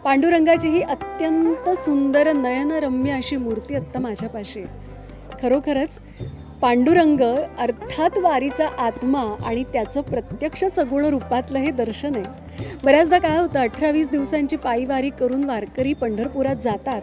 पांडुरंगाची ही अत्यंत सुंदर नयनरम्य अशी मूर्ती आत्ता माझ्यापाशी आहे. खरोखरच पांडुरंग अर्थात वारीचा आत्मा आणि त्याचं प्रत्यक्ष सगुण रूपातलं हे दर्शन आहे. बऱ्याचदा काय होतं, 18-20 दिवसांची पायी वारी करून वारकरी पंढरपुरात जातात.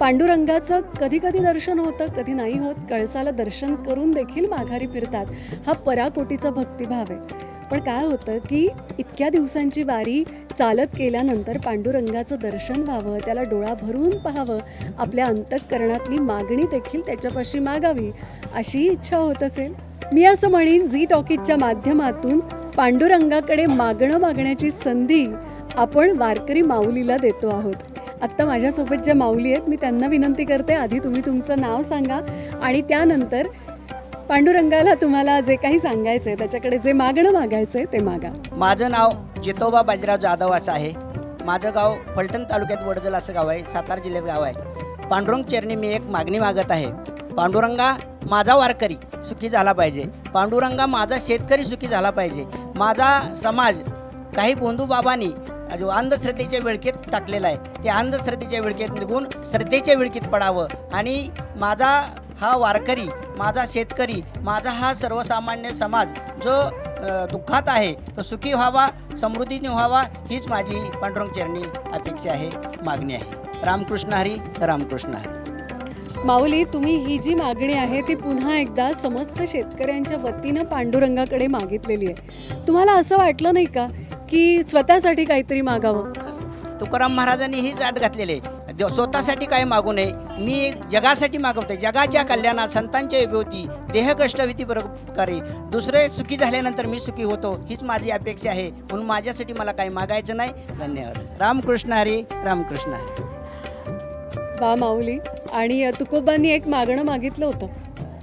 पांडुरंगाचं कधी कधी दर्शन होतं, कधी नाही होत. कळसाला दर्शन करून देखील माघारी फिरतात. हा पराकोटीचा भक्तिभाव आहे. पण काय होतं की इतक्या दिवसांची वारी चालत केल्यानंतर पांडुरंगाचं दर्शन व्हावं, त्याला डोळा भरून पाहावं, आपल्या अंतःकरणातली मागणी देखील त्याच्यापाशी मागावी अशी इच्छा होत असेल. मी असं म्हणेन, झी टॉकीजच्या माध्यमातून पांडुरंगाकडे मागण्याची संधी आपण वारकरी माऊलीला देतो आहोत. आत्ता माझ्यासोबत ज्या माऊली आहेत मी त्यांना विनंती करते, आधी तुम्ही तुमचं नाव सांगा आणि त्यानंतर पांडुरंगाला तुम्हाला जे काही सांगायचं आहे, त्याच्याकडे जे मागायचं आहे ते मागा. माझं नाव जितोबा बाजीराव जाधव असं आहे. माझं गाव फलटण तालुक्यात वडजल असं गाव आहे, सातारा जिल्ह्यात गाव आहे. पांडुरंग चरणी मी एक मागणी मागत आहे. पांडुरंगा, माझा वारकरी सुखी झाला पाहिजे. पांडुरंगा, माझा शेतकरी सुखी झाला पाहिजे. माझा समाज काही बोंधूबाबांनी जो अंधश्रद्धेच्या विळखेत टाकलेला आहे, त्या अंधश्रद्धेच्या विळखेत निघून श्रद्धेच्या विळखेत पडावं आणि माझा हा वारकरी, माझा शेतकरी, माझा हा सर्वसामान्य समाज जो दुःखात आहे तो सुखी व्हावा, समृद्धीने व्हावा, हीच माझी पांडुरंग चरणी अपेक्षा आहे, मागणी आहे. रामकृष्ण हरी, रामकृष्ण हरी. माऊली, तुम्ही ही जी मागणी आहे ती पुन्हा एकदा समस्त शेतकऱ्यांच्या वतीनं पांडुरंगाकडे मागितलेली आहे. तुम्हाला असं वाटलं नाही का की स्वतःसाठी काहीतरी मागावं? तुकाराम महाराजांनी हीच अट घातलेली आहे, स्वतःसाठी काय मागू नये, मी जगासाठी मागवते. जगाच्या कल्याणात संतांच्या विभूती देहकष्ट भीती प्रकारे दुसरे सुखी झाल्यानंतर मी सुखी होतो, हीच माझी अपेक्षा आहे. म्हणून माझ्यासाठी मला काही मागायचं नाही. धन्यवाद. रामकृष्ण हरी, रामकृष्ण हरी. बा माऊली, आणि तुकोबांनी एक मागणं मागितलं होतं.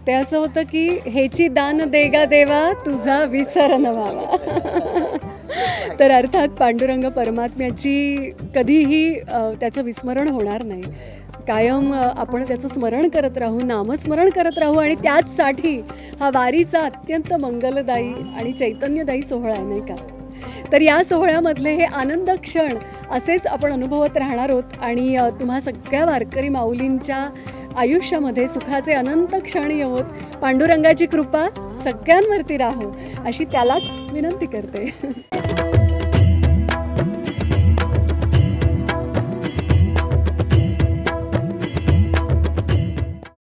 ते असं होतं की हेची दान देगा देवा, तुझा विसर न व्हावा. तर अर्थात पांडुरंग परमात्म्याची कधीही त्याचं विस्मरण होणार नाही. कायम आपण त्याचं स्मरण करत राहू, नामस्मरण करत राहू. आणि त्याचसाठी हा वारीचा अत्यंत मंगलदायी आणि चैतन्यदायी सोहळा आहे, नाही का? तर या सोहळ्यामधले हे आनंद क्षण असेच आपण अनुभवत राहणार आहोत. आणि तुम्हा सगळ्या वारकरी माऊलींच्या आयुष्यामध्ये सुखाचे अनंत क्षण येवोत, पांडुरंगाची कृपा सगळ्यांवरती राहो अशी त्यालाच विनंती करते.